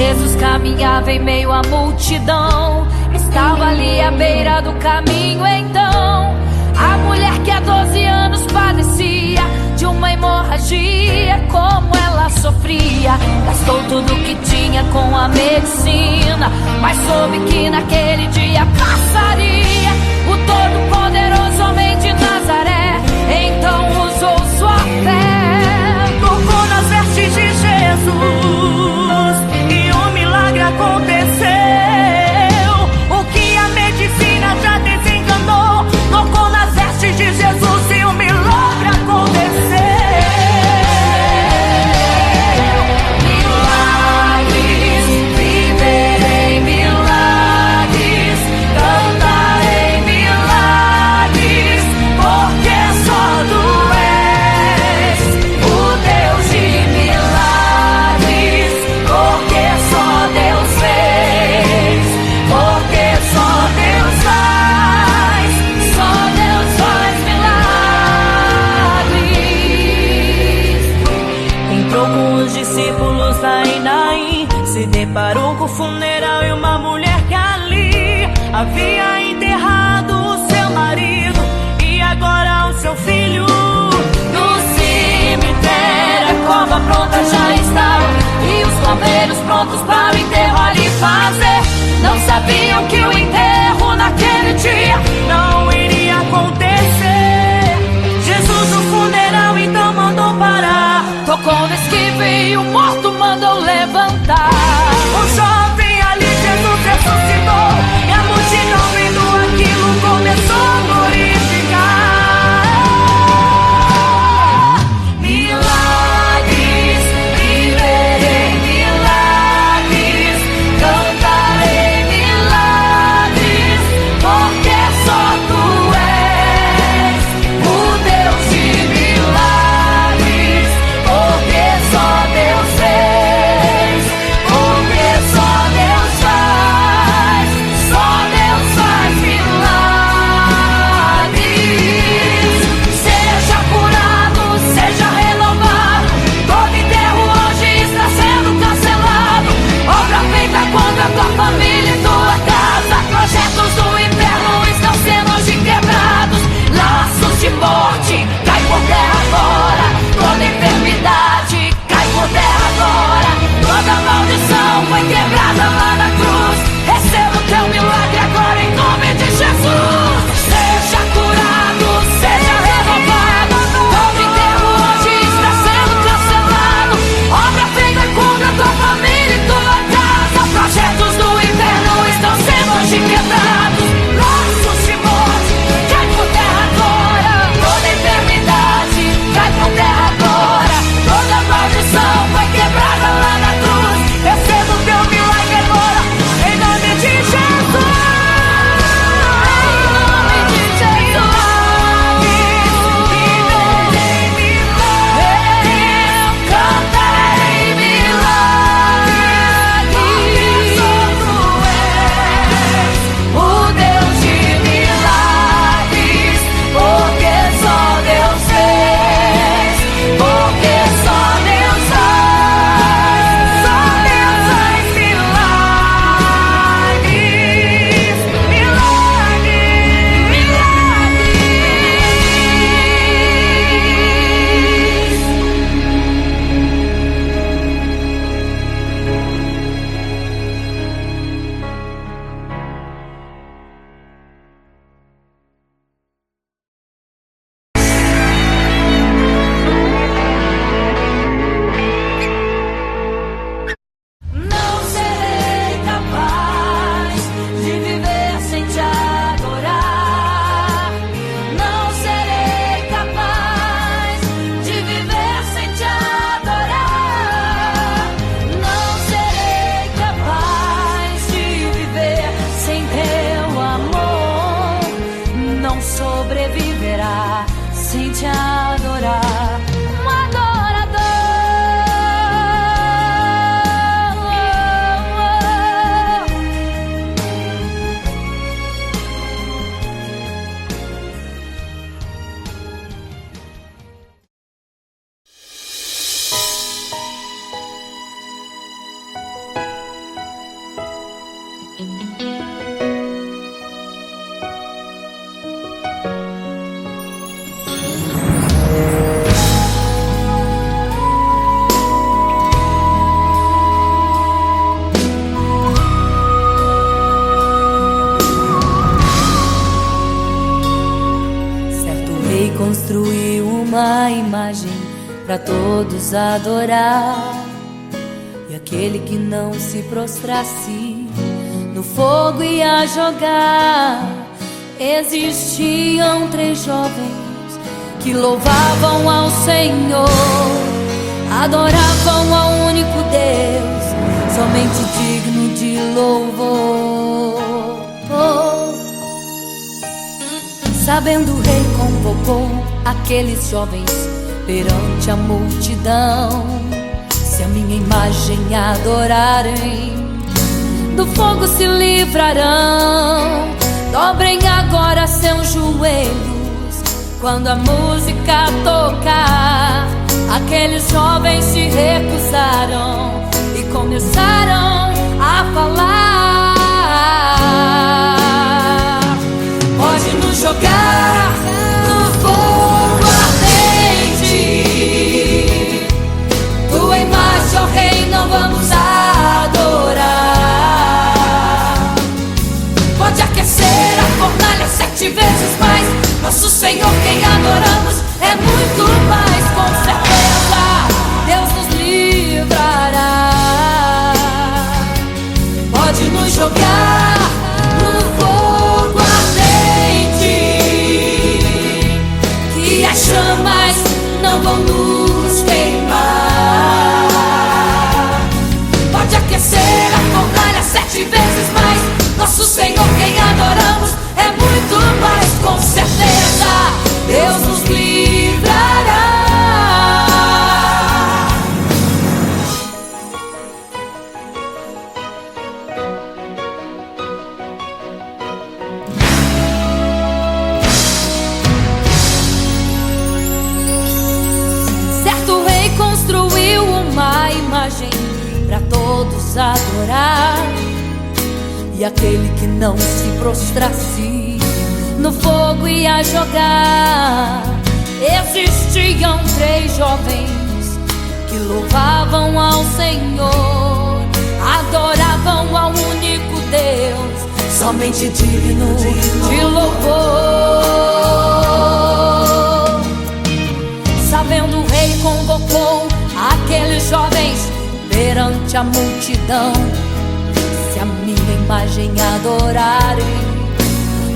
Jesus caminhava em meio à multidão, estava ali à beira do caminho. Então a mulher que há 12 anos padecia de uma hemorragia, como ela sofria, gastou tudo que tinha com a medicina, mas soube que naquele dia passaria. O todo-poderoso homem de Nazaré então usou sua fé, tocou nas vestes de Jesus e um milagre aconteceu. O que a medicina já desenganou, tocou nas vestes de Jesus e um milagre aconteceu. Milagres, viverei milagres, cantarei milagres, porque só tu és o Deus de milagres, porque só Deus fez, porque só Deus faz milagres. Entrou com os discípulos lá em Naim, se deparou com o funeral e uma mulher que ali havia enterrado o seu marido e agora o seu filho. No cemitério a cova pronta já estava e os coveiros prontos para o enterro ali fazer. Não sabiam que o enterro naquele dia Não iria acontecer. Jesus no funeral então mandou parar. tocou no esquive e o morto mandou levantar. O jovem ali Jesus ressuscitou e a multidão vendo aquilo começou a glorificar. Milagres, viverei milagres, cantarei milagres, porque só tu és o Deus de milagres, porque só Deus fez, porque só imagem para todos adorar. E aquele que não se prostrasse no fogo ia jogar. Existiam 3 jovens que louvavam ao Senhor, adoravam ao único Deus, somente digno de louvor. Sabendo, o rei convocou aqueles jovens perante a multidão. Se a minha imagem adorarem, do fogo se livrarão. Dobrem agora seus joelhos quando a música tocar. Aqueles jovens se recusaram e começaram a falar: pode nos jogar no fogo ardente, tua imagem, ó Rei, não vamos adorar. Pode aquecer a fornalha 7 vezes mais, nosso Senhor quem adoramos é muito mais. Com certeza Deus nos livrará. Pode nos jogar no fogo ardente, que as chamas não vão nos queimar. Pode aquecer a fornalha 7 vezes mais, nosso Senhor quem adoramos é muito mais. Com certeza Deus nos livrará. Certo rei construiu uma imagem para todos adorar. E aquele que não se prostrasse no fogo ia jogar. Existiam 3 jovens que louvavam ao Senhor, adoravam ao único Deus, somente digno de louvor. Sabendo, o rei convocou aqueles jovens perante a multidão. Se a minha imagem adorarem,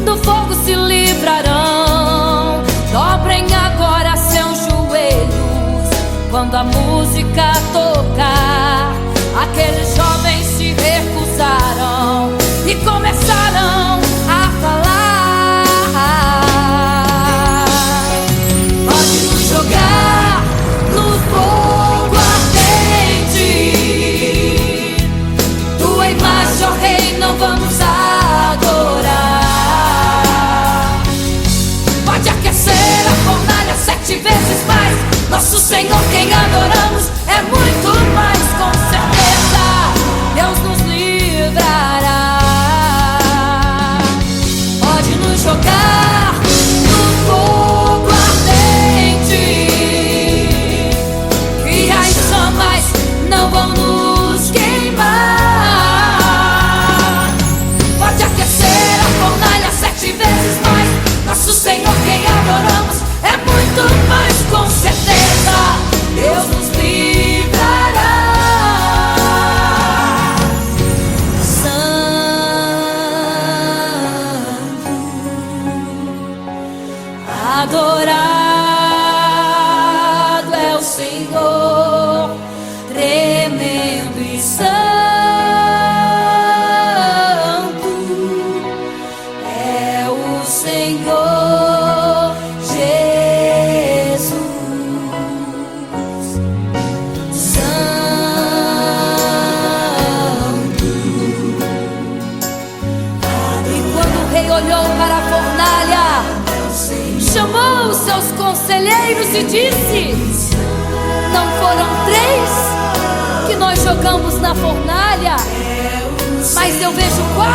do fogo se livrarão. Dobrem agora seus joelhos quando a música tocar. Aqueles jovens se recusaram e começaram a falar: pode nos jogar no fogo ardente, tua imagem, ó Rei, não vamos adorar. Pode aquecer a fornalha 7 vezes mais, nosso Senhor quem adoramos é muito mais. Com certeza Deus nos livrará. Pode nos jogar no fogo ardente, que as chamas não vão nos queimar. Pode aquecer a fornalha 7 vezes mais, nosso Senhor quem adoramos é muito mais. Com certeza Deus nos livrará. Santo, adorado é o Senhor, tremendo e santo é o Senhor Jesus. Santo. E quando o rei olhou para a fornalha, chamou os seus conselheiros e disse: não foram 3 que nós jogamos na fornalha, mas eu vejo 4,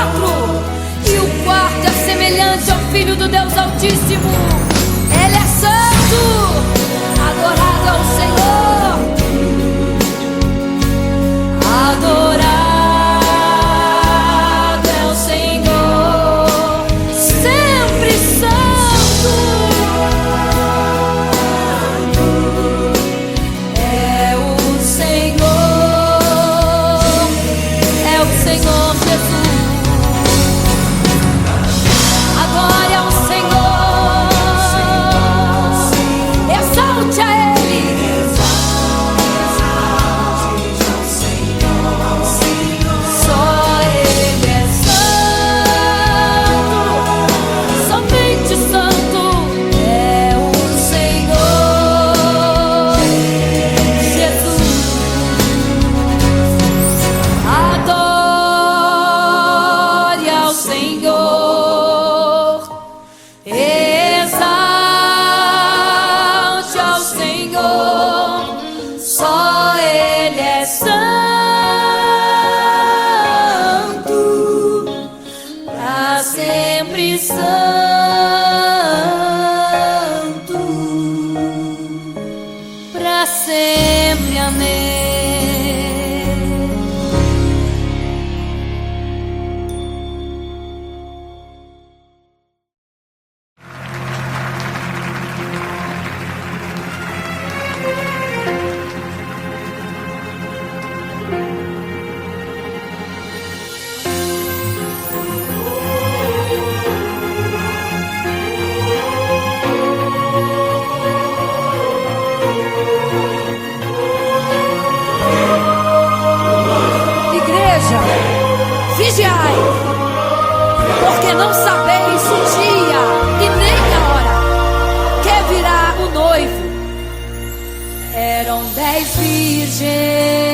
e o quarto é semelhante ao Filho do Deus Altíssimo. Ele é santo, adorado ao Senhor, adorado é o Senhor, sempre santo.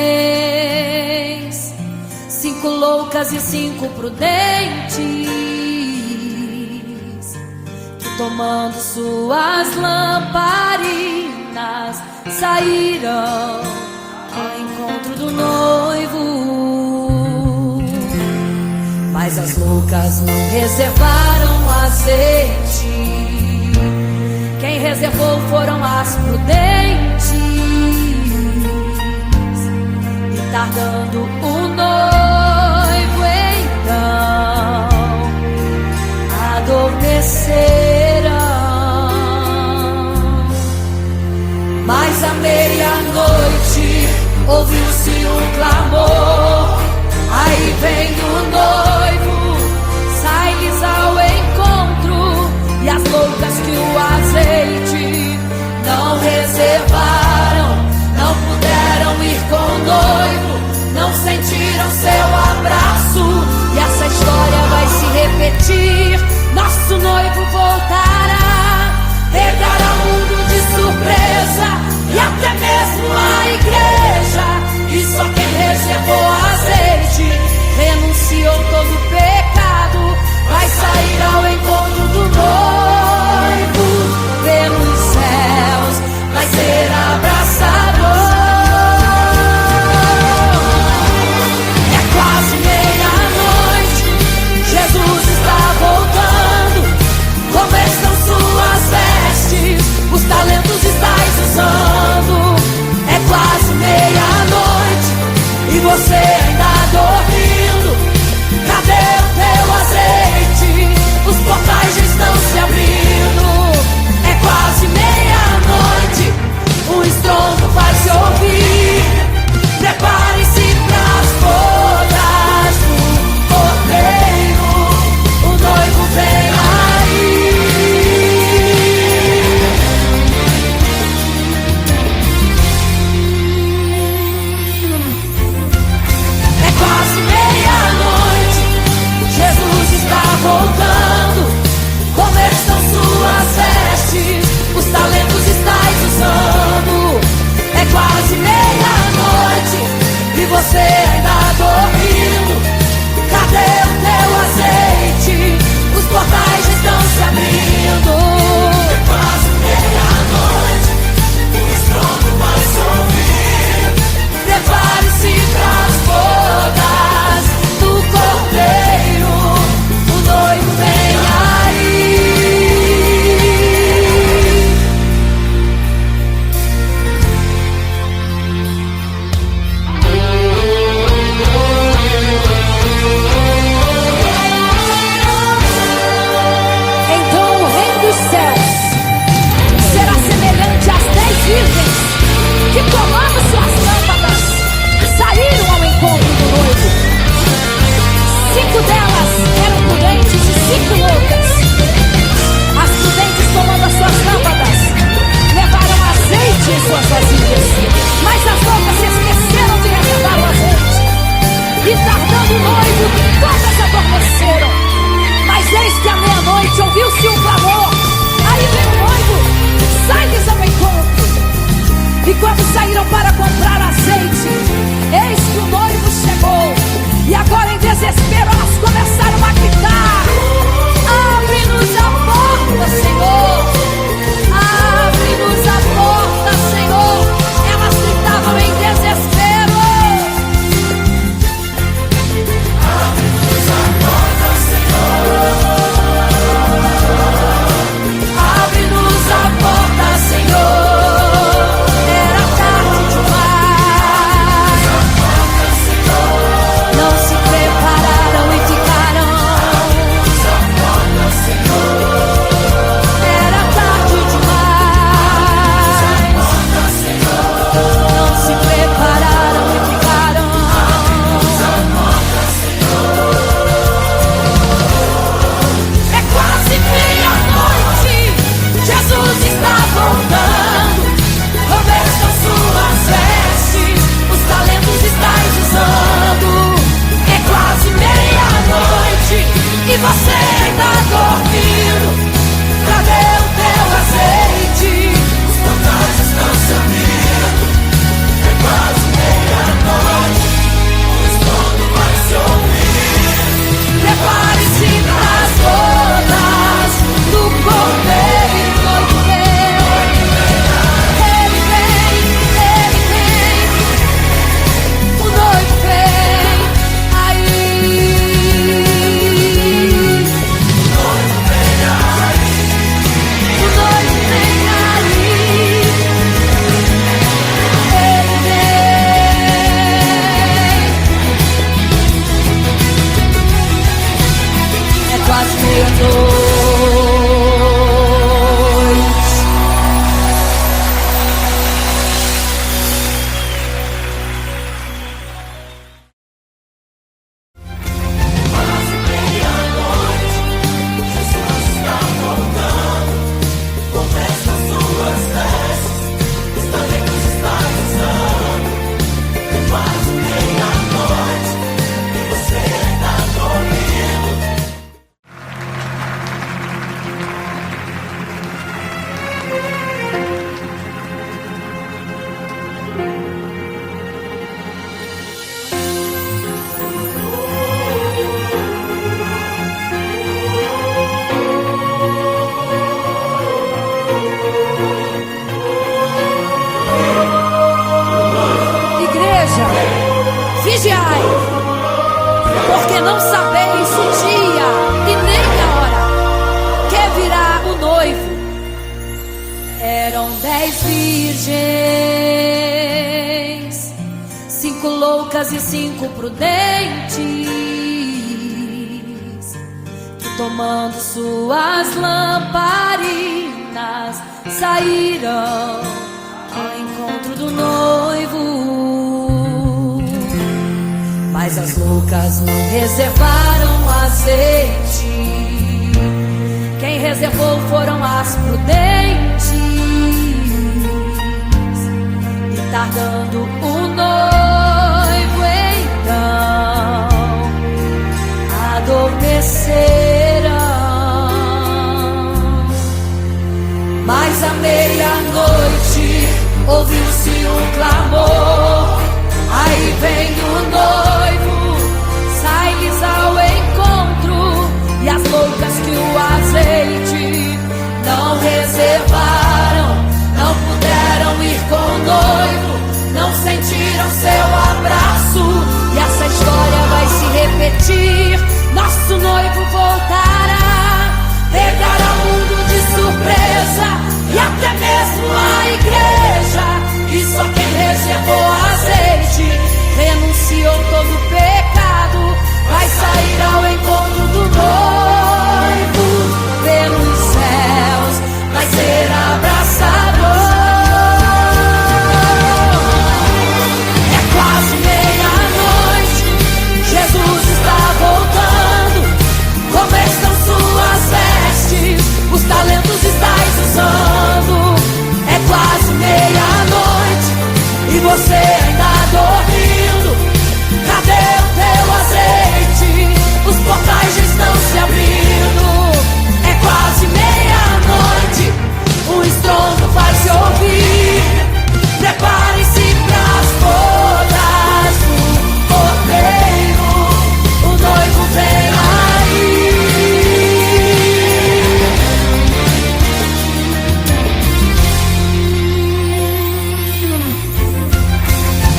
virgens, 5 loucas e 5 prudentes, que tomando suas lamparinas saíram ao encontro do noivo. Mas as loucas não reservaram azeite, quem reservou foram as prudentes. E tardando o noivo então adormeceram. Mas à meia-noite ouviu-se um clamor, aí vem o noivo, sai-lhes ao encontro. E as loucas que o azeite não reservaram, não puderam ir com o noivo, não sentiram seu abraço. E essa história vai se repetir, nosso noivo voltará, pegará o mundo de surpresa e até mesmo a igreja. E só quem reservou azeite, renunciou todo o pecado, vai sair ao encontro do noivo. Pelos céus vai ser abraçador. É quase meia-noite, Jesus está voltando. Como estão suas vestes? Os talentos estáis usando. É quase meia-noite e você ainda dormindo. Cadê o teu azeite? Os portais já estão se abrindo. É quase meia-noite, o estrondo vai se ouvir. Prepare-se pras bodas do Cordeiro, o noivo vem aí. É quase meia-noite, Jesus está voltando. Como estão suas vestes? Os talentos estáis usando. É quase meia-noite e você ainda dormindo. Cadê o teu azeite? Os portais já estão se abrindo. É quase meia-noite, o estrondo vai se ouvir. Prepare-se pras bodas do Cordeiro, o noivo vem aí. igreja, vigiai, porque não sabeis o dia e nem a hora que virá o noivo. Eram 10 virgens, 5 loucas e 5 prudentes, que tomando suas lamparinas saíram ao encontro do noivo. Mas as loucas não reservaram azeite, quem reservou foram as prudentes. E tardando o noivo então adormeceram. Mas à meia-noite ouviu-se um clamor, aí vem o noivo, sai-lhes ao encontro. E as loucas que o azeite não reservaram, não puderam ir com o noivo, não sentiram seu abraço. E essa história vai se repetir, nosso noivo voltará, pegará o mundo de surpresa e até mesmo a igreja. E só quem reservou azeite, renunciou todo o pecado, vai sair ao encontro do noivo. Pelos céus vai ser abraçador. É quase meia-noite, Jesus está voltando. Como estão suas vestes? Os talentos estáis usando. É quase meia-noite e você ainda dormindo. Cadê o teu azeite? Os portais já estão se abrindo. É quase meia-noite, um estrondo vai se ouvir. Prepare-se pras bodas do Cordeiro, o noivo vem aí.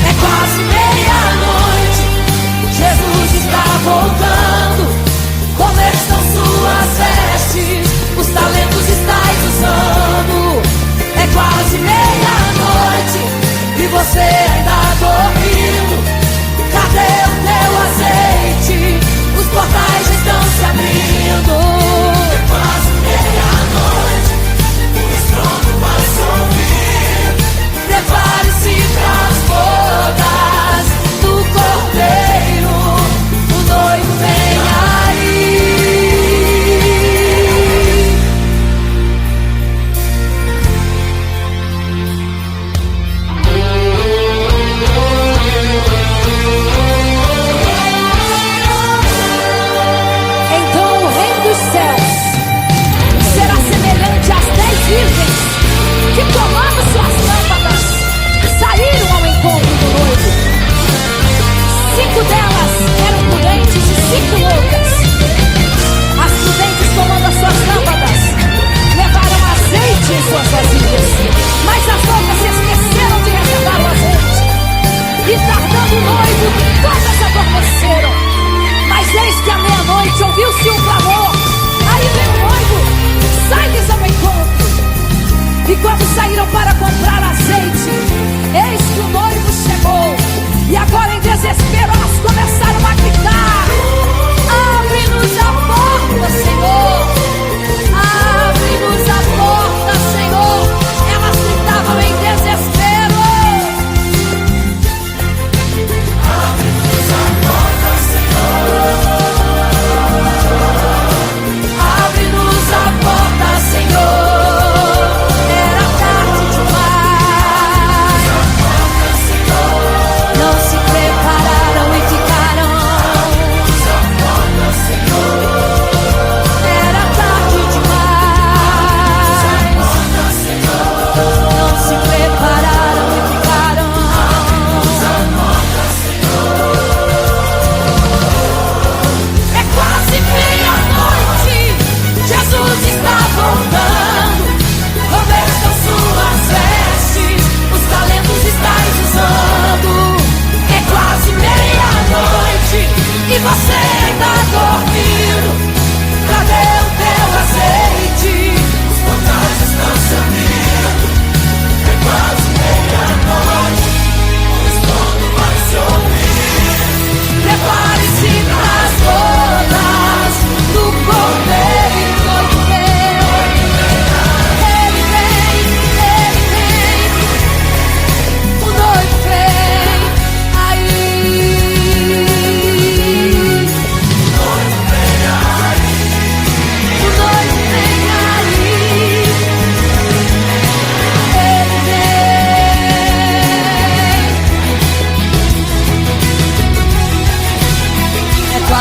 É quase meia-noite, Jesus está voltando. Como estão suas vestes? Os talentos estáis usando. É quase meia-noite e você ainda dormindo. Cadê o teu azeite? Os portais já estão se abrindo. É quase meia-noite, o estrondo vai se ouvir. Prepare-se pras bodas do Cordeiro, o noivo vem aí. Então o reino dos céus será semelhante às 10 virgens que, tomando suas lâmpadas, saíram ao encontro do noivo. 5 delas eram prudentes e 5 loucas. As prudentes, tomando as suas lâmpadas, levaram azeite em suas vasilhas, mas as loucas se esqueceram de reservar o azeite. E tardando o noivo, todas adormeceram. Mas eis que à meia-noite ouviu-se um clamor, aí vem o noivo, sai-lhes ao encontro. E quando saíram para comprar azeite, eis que o noivo chegou. E agora em desespero elas começaram a gritar: abre-nos a porta, Senhor! Abre-nos a porta, Senhor! Elas gritavam em desespero. Abre-nos a porta, Senhor! Abre-nos a porta, Senhor! Era tarde demais. A porta, Senhor!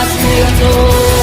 mas me enganou.